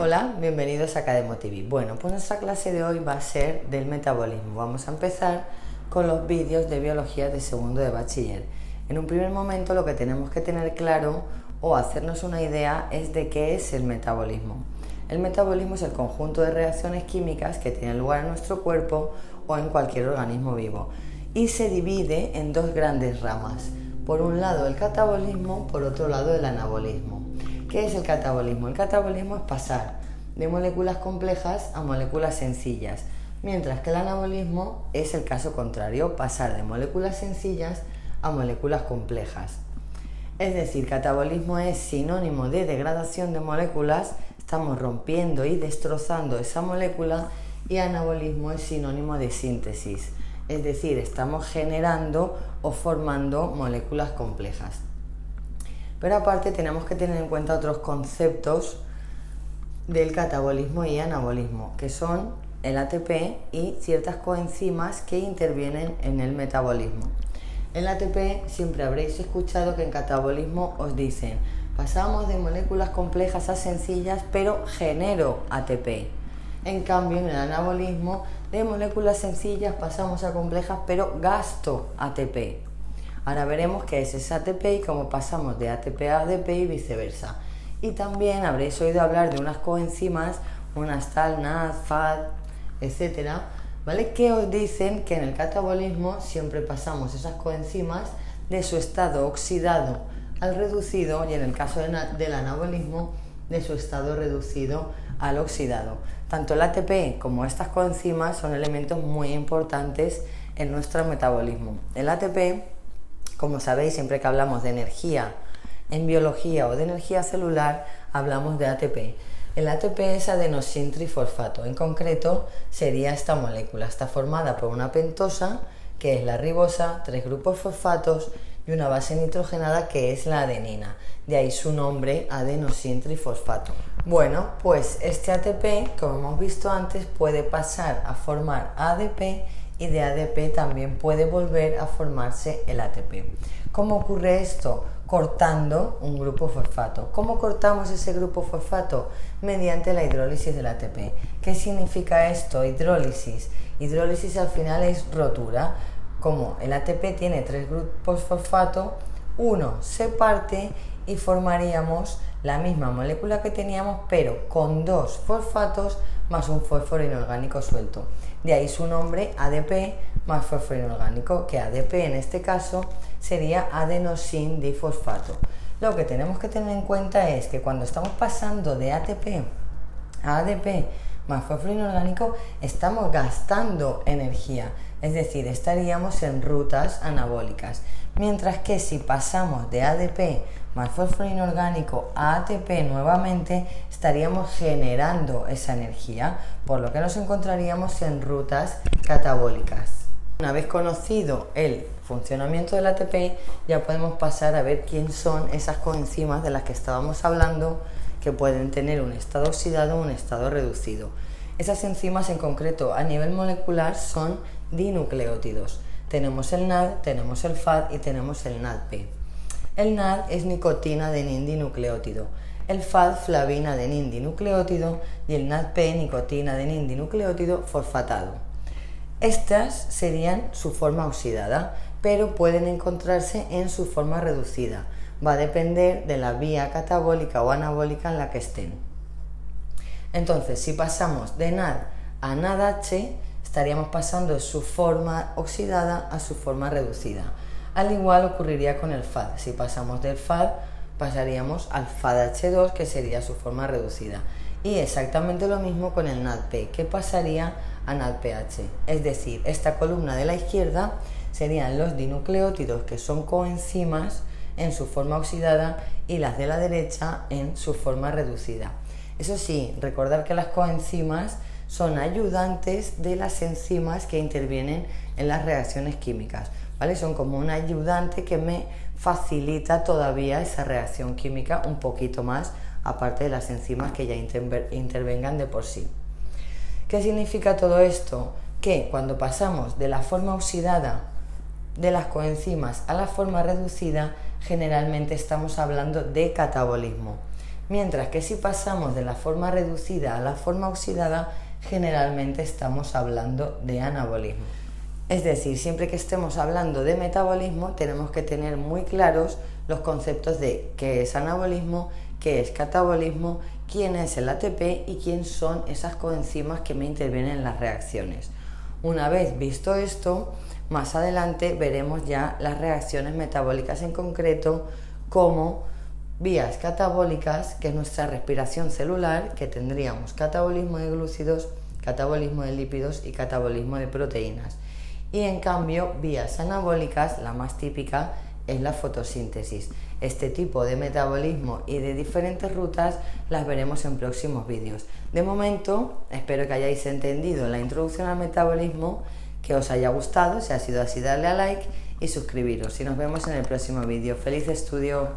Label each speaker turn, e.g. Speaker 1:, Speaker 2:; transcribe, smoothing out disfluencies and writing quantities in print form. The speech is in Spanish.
Speaker 1: Hola, bienvenidos a Academo TV. Bueno, pues nuestra clase de hoy va a ser del metabolismo. Vamos a empezar con los vídeos de biología de segundo de bachiller. En un primer momento lo que tenemos que tener claro o hacernos una idea es de qué es el metabolismo. El metabolismo es el conjunto de reacciones químicas que tienen lugar en nuestro cuerpo o en cualquier organismo vivo y se divide en dos grandes ramas. Por un lado el catabolismo, por otro lado el anabolismo. ¿Qué es el catabolismo? El catabolismo es pasar de moléculas complejas a moléculas sencillas, mientras que el anabolismo es el caso contrario, pasar de moléculas sencillas a moléculas complejas. Es decir, catabolismo es sinónimo de degradación de moléculas, estamos rompiendo y destrozando esa molécula, y anabolismo es sinónimo de síntesis, es decir, estamos generando o formando moléculas complejas. Pero aparte tenemos que tener en cuenta otros conceptos del catabolismo y anabolismo, que son el ATP y ciertas coenzimas que intervienen en el metabolismo. El ATP siempre habréis escuchado que en catabolismo os dicen, pasamos de moléculas complejas a sencillas, pero genero ATP. En cambio, en el anabolismo, de moléculas sencillas pasamos a complejas, pero gasto ATP. Ahora veremos qué es ese ATP y cómo pasamos de ATP a ADP y viceversa. Y también habréis oído hablar de unas coenzimas, unas tal, NAD, FAD, etc., ¿vale? Que os dicen que en el catabolismo siempre pasamos esas coenzimas de su estado oxidado al reducido y en el caso del anabolismo de su estado reducido al oxidado. Tanto el ATP como estas coenzimas son elementos muy importantes en nuestro metabolismo. El ATP, como sabéis, siempre que hablamos de energía en biología o de energía celular, hablamos de ATP. El ATP es adenosintrifosfato, en concreto sería esta molécula. Está formada por una pentosa, que es la ribosa, 3 grupos fosfatos y una base nitrogenada que es la adenina. De ahí su nombre, adenosintrifosfato. Bueno, pues este ATP, como hemos visto antes, puede pasar a formar ADP y de ADP también puede volver a formarse el ATP. ¿Cómo ocurre esto? Cortando un grupo fosfato. ¿Cómo cortamos ese grupo fosfato? Mediante la hidrólisis del ATP. ¿Qué significa esto? Hidrólisis. Hidrólisis al final es rotura. Como el ATP tiene 3 grupos fosfato, uno se parte y formaríamos la misma molécula que teníamos, pero con 2 fosfatos más un fósforo inorgánico suelto. De ahí su nombre, ADP más fósforo inorgánico, que ADP en este caso sería adenosindifosfato. Lo que tenemos que tener en cuenta es que cuando estamos pasando de ATP a ADP más fósforo inorgánico, estamos gastando energía, es decir, estaríamos en rutas anabólicas. Mientras que si pasamos de ADP más fósforo inorgánico a ATP nuevamente, estaríamos generando esa energía, por lo que nos encontraríamos en rutas catabólicas. Una vez conocido el funcionamiento del ATP, ya podemos pasar a ver quién son esas coenzimas de las que estábamos hablando, que pueden tener un estado oxidado o un estado reducido. Esas enzimas en concreto a nivel molecular son dinucleótidos. Tenemos el NAD, tenemos el FAD y tenemos el NADP. El NAD es nicotina-adenin-dinucleótido, el FAD flavina-adenin-dinucleótido y el NADP nicotina-adenin-dinucleótido fosfatado. Estas serían su forma oxidada, pero pueden encontrarse en su forma reducida. Va a depender de la vía catabólica o anabólica en la que estén. Entonces, si pasamos de NAD a NADH, estaríamos pasando de su forma oxidada a su forma reducida. Al igual ocurriría con el FAD. Si pasamos del FAD, pasaríamos al FADH2, que sería su forma reducida. Y exactamente lo mismo con el NADP, que pasaría a NADPH. Es decir, esta columna de la izquierda serían los dinucleótidos, que son coenzimas en su forma oxidada, y las de la derecha en su forma reducida. Eso sí, recordar que las coenzimas son ayudantes de las enzimas que intervienen en las reacciones químicas, ¿vale? Son como un ayudante que me facilita todavía esa reacción química un poquito más, aparte de las enzimas que ya intervengan de por sí. ¿Qué significa todo esto? Que cuando pasamos de la forma oxidada de las coenzimas a la forma reducida, generalmente estamos hablando de catabolismo. mientras que si pasamos de la forma reducida a la forma oxidada, generalmente estamos hablando de anabolismo. Es decir, siempre que estemos hablando de metabolismo, tenemos que tener muy claros los conceptos de qué es anabolismo, qué es catabolismo, quién es el ATP y quién son esas coenzimas que me intervienen en las reacciones. Una vez visto esto, más adelante veremos ya las reacciones metabólicas en concreto, como vías catabólicas, que es nuestra respiración celular, que tendríamos catabolismo de glúcidos, catabolismo de lípidos y catabolismo de proteínas. Y en cambio, vías anabólicas, la más típica, es la fotosíntesis. Este tipo de metabolismo y de diferentes rutas las veremos en próximos vídeos. De momento, espero que hayáis entendido la introducción al metabolismo, que os haya gustado. Si ha sido así, darle a like y suscribiros. Y nos vemos en el próximo vídeo. ¡Feliz estudio!